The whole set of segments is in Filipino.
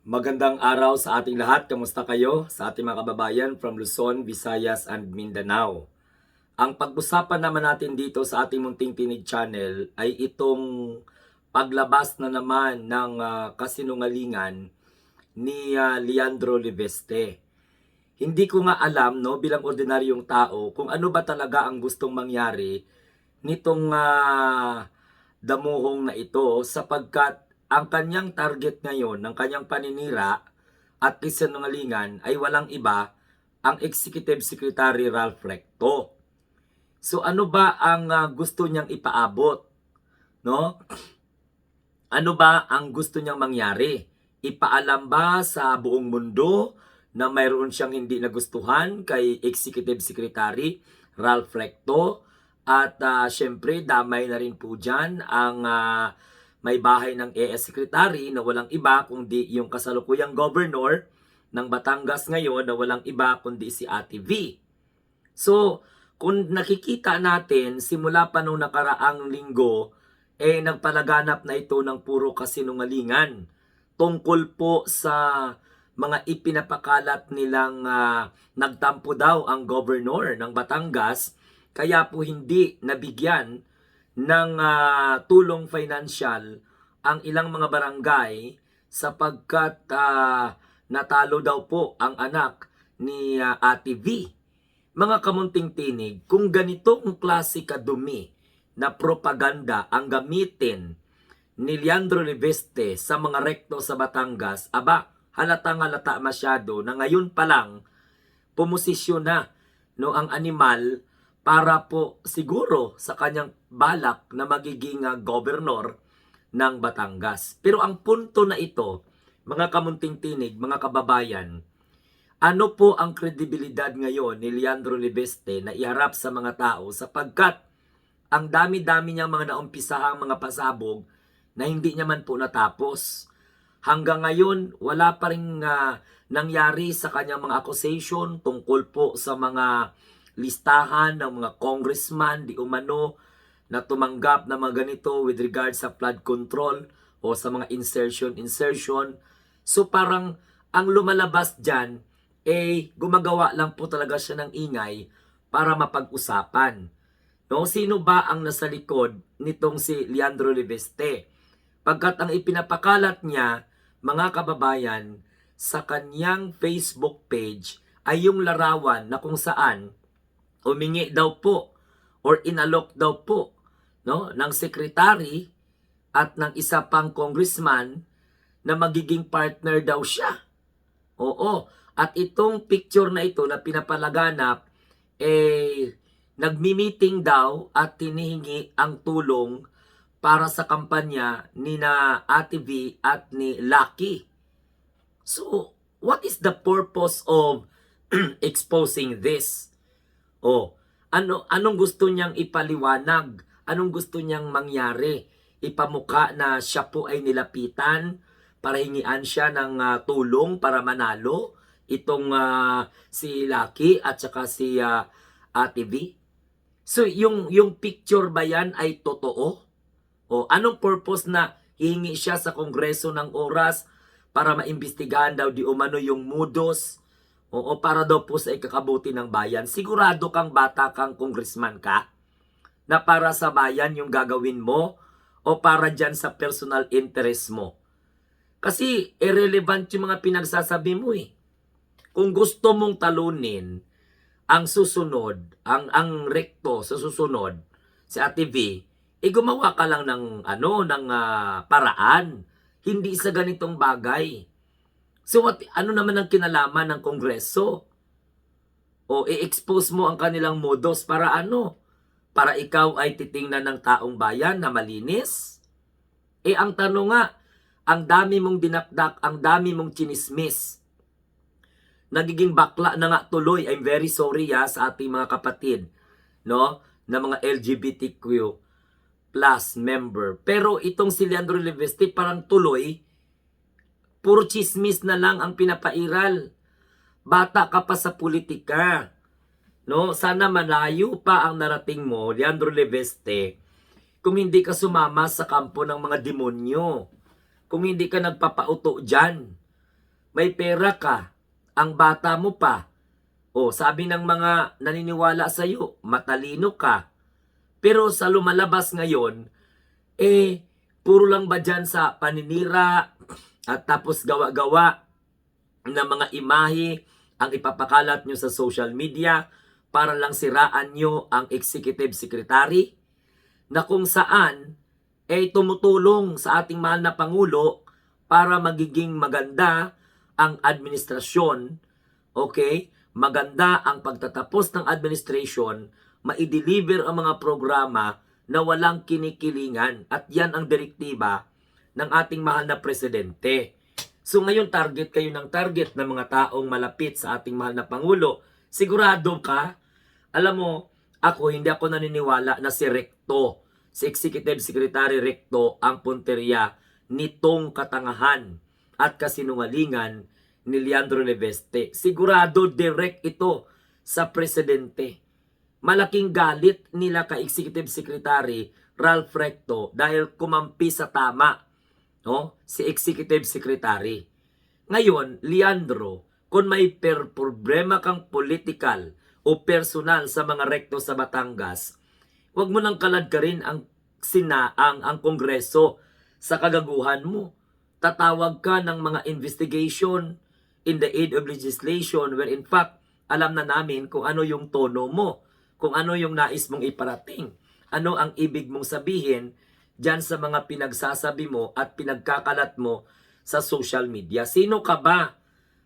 Magandang araw sa ating lahat. Kamusta kayo? Sa ating mga kababayan from Luzon, Visayas, and Mindanao. Ang pag-usapan naman natin dito sa ating Munting Tinig Channel ay itong paglabas na naman ng kasinungalingan ni Leandro Liveste. Hindi ko nga alam, no, bilang ordinaryong tao, kung ano ba talaga ang gustong mangyari nitong damuhong na ito, sapagkat ang kanyang target ngayon ng kanyang paninira at kasinungalingan ay walang iba, ang Executive Secretary Ralph Recto. So ano ba ang gusto niyang ipaabot, no? Ano ba ang gusto niyang mangyari? Ipaalam ba sa buong mundo na mayroon siyang hindi nagustuhan kay Executive Secretary Ralph Recto? At syempre, damay na rin po dyan ang may bahay ng AS Secretary na walang iba kundi yung kasalukuyang governor ng Batangas ngayon na walang iba kundi si Ate V. So, kung nakikita natin, simula pa nung nakaraang linggo, nagpalaganap na ito ng puro kasinungalingan tungkol po sa mga ipinapakalat nilang nagtampo daw ang governor ng Batangas, kaya po hindi nabigyan ng tulong financial ang ilang mga barangay sapagkat natalo daw po ang anak ni Ate V. Mga kamunting tinig, kung ganitong klase kadumi na propaganda ang gamitin ni Leandro Liveste sa mga rekto sa Batangas, aba, halatang halata masyado na ngayon pa lang pumosisyon na, no, ang animal para po siguro sa kanyang balak na magiging gobernador ng Batangas. Pero ang punto na ito, mga kamunting tinig, mga kababayan, ano po ang kredibilidad ngayon ni Leandro Liveste na iharap sa mga tao sapagkat ang dami-dami niyang mga naumpisahang mga pasabog na hindi niya man po natapos. Hanggang ngayon, wala pa rin nangyari sa kanyang mga accusation tungkol po sa mga listahan ng mga congressman di umano na tumanggap na mga ganito with regard sa flood control o sa mga insertion. So parang ang lumalabas dyan, gumagawa lang po talaga siya ng ingay para mapag-usapan. No, sino ba ang nasa likod nitong si Leandro Liveste? Pagkat ang ipinapakalat niya, mga kababayan, sa kanyang Facebook page ay yung larawan na kung saan humingi daw po or inalok daw po, no, ng secretary at ng isa pang congressman na magiging partner daw siya. Oo. At itong picture na ito na pinapalaganap, nagmi-meeting daw at tinihingi ang tulong para sa kampanya ni na Ate V at ni Lucky. So, what is the purpose of exposing this? Anong gusto niyang ipaliwanag? Anong gusto niyang mangyari? Ipamuka na siya po ay nilapitan para hingian siya ng tulong para manalo itong si Lucky at saka si Ate V. So yung picture ba yan ay totoo? O anong purpose na hihingi siya sa Kongreso ng oras para maimbestigahan daw di umano yung mudos o para daw po sa ikakabuti ng bayan? Sigurado kang bata kang congressman ka na para sa bayan yung gagawin mo o para dyan sa personal interest mo? Kasi irrelevant yung mga pinagsasabi mo eh. Kung gusto mong talunin ang susunod, ang rekto sa susunod, si Ate V, gumawa ka lang ng paraan, hindi sa ganitong bagay. So ano naman ang kinalaman ng Kongreso? O i-expose mo ang kanilang modus para ano? Para ikaw ay titingnan ng taong bayan na malinis? Ang tanong nga, ang dami mong dinakdak, ang dami mong chinismis. Nagiging bakla na nga tuloy. I'm very sorry sa ating mga kapatid, no, na mga LGBTQ plus member. Pero itong si Leandro Liveste parang tuloy, puro chismis na lang ang pinapairal. Bata ka pa sa politika. No, sana malayo pa ang narating mo, Leandro Liveste, kung hindi ka sumama sa kampo ng mga demonyo. Kung hindi ka nagpapauto dyan. may pera ka, ang bata mo pa. O, sabi ng mga naniniwala sa iyo, matalino ka. Pero sa lumalabas ngayon, puro lang ba dyan sa paninira at tapos gawa-gawa na mga imahe ang ipapakalat nyo sa social media para lang siraan nyo ang executive secretary na kung saan tumutulong sa ating mahal na Pangulo para magiging maganda ang administrasyon, okay? Maganda ang pagtatapos ng administration, ma-deliver ang mga programa na walang kinikilingan at yan ang direktiba ng ating mahal na presidente. So ngayon target kayo ng target ng mga taong malapit sa ating mahal na Pangulo. Sigurado ka? Alam mo, hindi ako naniniwala na si Recto, si Executive Secretary Recto ang punteriya nitong katangahan at kasinungalingan ni Leandro Leveste. Sigurado direct ito sa presidente. Malaking galit nila kay Executive Secretary Ralph Recto dahil kumampi sa tama, no? Si Executive Secretary. Ngayon, Leandro, kung may problema kang political o personal sa mga Recto sa Batangas, huwag mo nang kaladkarin ang Kongreso sa kagaguhan mo. Tatawag ka ng mga investigation in the aid of legislation where in fact, alam na namin kung ano yung tono mo, kung ano yung nais mong iparating, ano ang ibig mong sabihin dyan sa mga pinagsasabi mo at pinagkakalat mo sa social media. Sino ka ba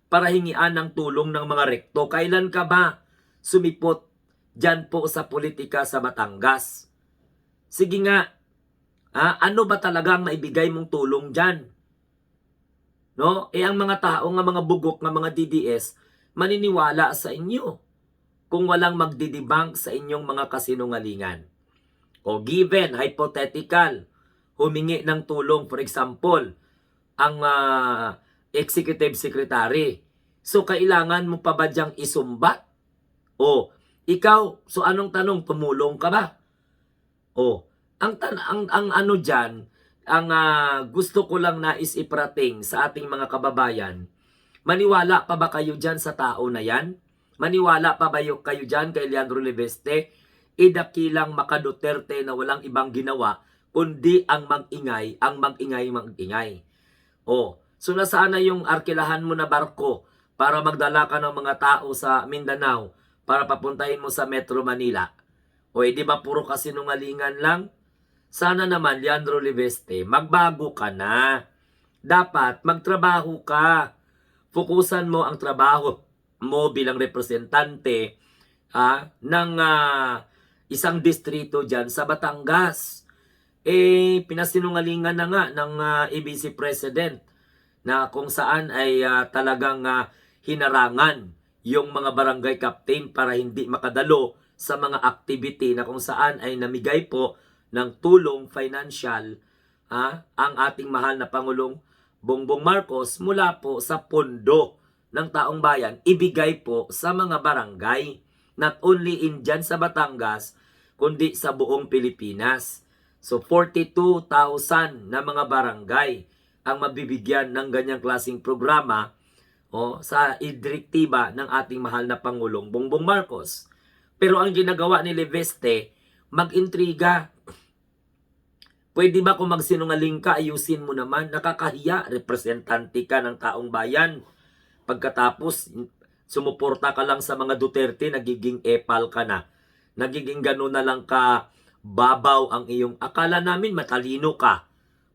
para hingian ng tulong ng mga Recto? Kailan ka ba sumipot dyan po sa politika sa Batangas? Sige nga, ano ba talagang maibigay mong tulong dyan? No? Ang mga tao, nga mga bugok, nga mga DDS, maniniwala sa inyo kung walang magdidibang sa inyong mga kasinungalingan. O given, hypothetical, humingi ng tulong, for example, ang executive secretary. So, kailangan mo pa ba diyang isumbat? O, ikaw, so anong tanong, tumulong ka ba? O, ang ano dyan, ang gusto ko lang nais iparating sa ating mga kababayan, maniwala pa ba kayo dyan sa tao na yan? Maniwala pa ba kayo dyan kay Leandro Leveste? Idakilang Maka Duterte na walang ibang ginawa kundi ang mag-ingay. So nasaan na yung arkilahan mo na barko para magdala ka ng mga tao sa Mindanao para papuntahin mo sa Metro Manila? Di ba puro kasinungalingan lang? Sana naman, Leandro Leveste, magbago ka na. Dapat magtrabaho ka. Fokusan mo ang trabaho mo bilang representante ng isang distrito dyan sa Batangas. Pinasinungalingan na nga ng ABC President na kung saan ay talagang hinarangan yung mga barangay captain para hindi makadalo sa mga activity na kung saan ay namigay po ng tulong financial ang ating mahal na Pangulong Bongbong Marcos mula po sa pondo ng taong bayan, ibigay po sa mga barangay, not only dyan sa Batangas, kundi sa buong Pilipinas. So 42,000 na mga barangay ang mabibigyan ng ganyang klaseng programa sa direktiba ng ating mahal na Pangulong Bongbong Marcos. Pero ang ginagawa ni Leveste, mag-intriga. Pwede ba kung magsinungaling ka, ayusin mo naman? Nakakahiya, representante ka ng taong bayan. Pagkatapos, sumuporta ka lang sa mga Duterte, nagiging epal ka na. Nagiging gano'n na lang ka babaw ang iyong akala namin matalino ka.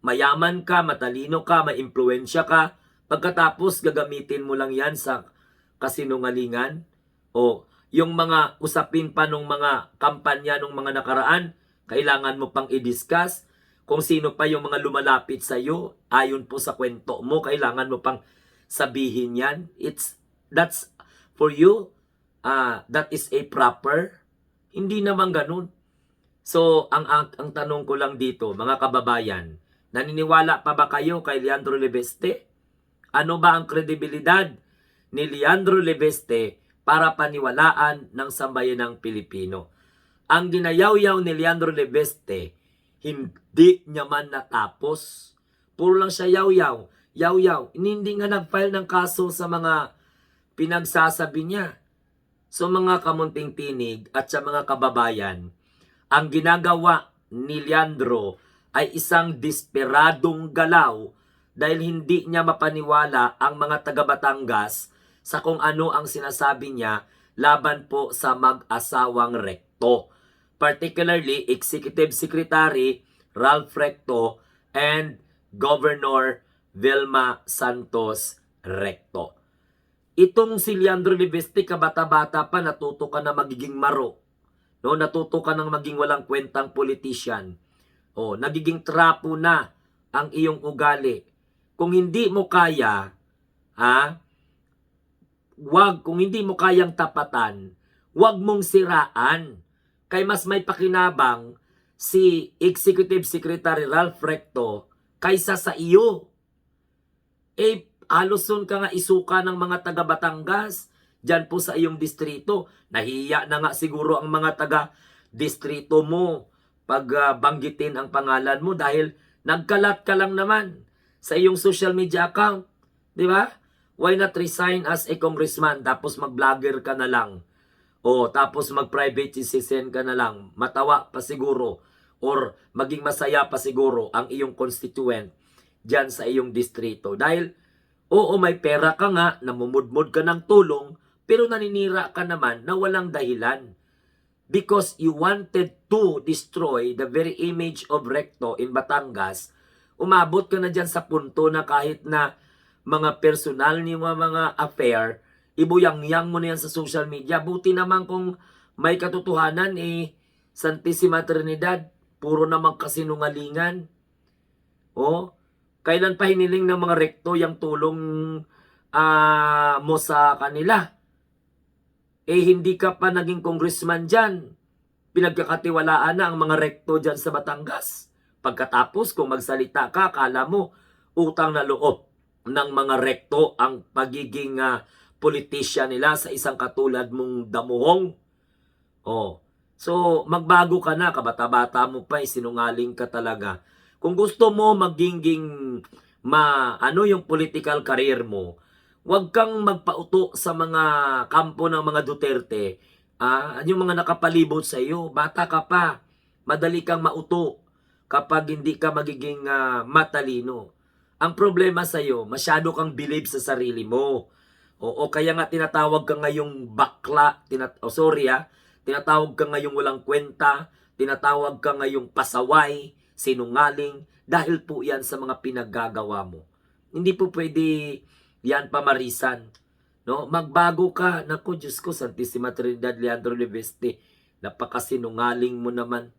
Mayaman ka, matalino ka, maimpluwensya ka. Pagkatapos, gagamitin mo lang yan sa kasinungalingan. Yung mga usapin pa nung mga kampanya nung mga nakaraan, kailangan mo pang i-discuss. Kung sino pa yung mga lumalapit sa iyo, ayon po sa kwento mo, kailangan mo pang sabihin yan. That's for you. That is a proper. Hindi naman ganun. So, ang tanong ko lang dito, mga kababayan, naniniwala pa ba kayo kay Leandro Leveste? Ano ba ang kredibilidad ni Leandro Leveste para paniwalaan ng sambayanang Pilipino? Ang ginayaw-yaw ni Leandro Leveste, hindi niya man natapos. Puro lang siya yaw-yaw. Yaw-yaw, hindi nga nag-file ng kaso sa mga pinagsasabi niya. So mga kamunting tinig at sa mga kababayan, ang ginagawa ni Leandro ay isang desperadong galaw dahil hindi niya mapaniwala ang mga taga Batangas sa kung ano ang sinasabi niya laban po sa mag-asawang Recto. Particularly, Executive Secretary Ralph Recto and Governor Vilma Santos Recto. Itong si Leandro Libeste, kabata-bata pa, natuto ka na magiging maro. No, natuto ka nang maging walang kwentang politician. O, nagiging trapo na ang iyong ugali. Kung hindi mo kaya, kung hindi mo kayang tapatan, wag mong siraan. Kay mas may pakinabang si Executive Secretary Ralph Recto kaysa sa iyo. Haluson ka nga isuka ng mga taga Batangas dyan po sa iyong distrito. Nahiya na nga siguro ang mga taga distrito mo pag banggitin ang pangalan mo dahil nagkalat ka lang naman sa iyong social media account. Di ba? Why not resign as a congressman tapos mag-vlogger ka na lang? O tapos mag-private citizen ka na lang. Matawa pa siguro or maging masaya pa siguro ang iyong constituent dyan sa iyong distrito. Dahil oo, may pera ka nga, namumudmod ka ng tulong, pero naninira ka naman na walang dahilan. Because you wanted to destroy the very image of Recto in Batangas, umabot ka na dyan sa punto na kahit na mga personal ni mga affair, ibuyang-yang mo na yan sa social media. Buti naman kung may katotohanan, Santissima Trinidad, puro naman kasinungalingan. Kailan pa hiniling ng mga Recto yung tulong mo sa kanila? Hindi ka pa naging congressman dyan. Pinagkakatiwalaan na ang mga Recto dyan sa Batangas. Pagkatapos, kung magsalita ka, akala mo, utang na loob ng mga Recto ang pagiging politician nila sa isang katulad mong damuhong. So, magbago ka na, kabata-bata mo pa, sinungaling ka talaga. Kung gusto mo maging yung political career mo, huwag kang magpauto sa mga kampo ng mga Duterte. Yung mga nakapalibot sa iyo, bata ka pa. Madali kang mauto kapag hindi ka magiging matalino. Ang problema sa iyo, masyado kang believe sa sarili mo. O kaya nga tinatawag ka ngayong bakla, tinatawag ka ngayong walang kwenta, tinatawag ka ngayong pasaway, sinungaling, dahil po yan sa mga pinaggagawa mo. Hindi po pwede yan pamarisan. No? Magbago ka. Naku, Diyos ko, Santissima Trinidad, Leandro Libeste, napakasinungaling mo naman.